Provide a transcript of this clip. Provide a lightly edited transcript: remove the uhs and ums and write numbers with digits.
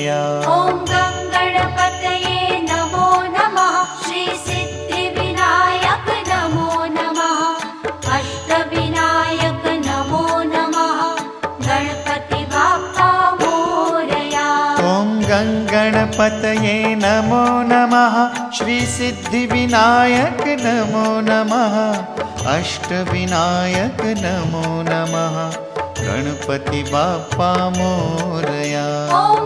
मोरया। ॐ गं गणपतये नमो नमः। श्री सिद्धिविनायक नमो नमः। अष्टविनायक नमो नमः। गणपति बाप्पा मोरया। ॐ गं गणपतये नमो नमः। श्री सिद्धिविनायक नमो नमः। अष्टविनायक नमो नमः। गणपति बाप्पा मोरया। ॐ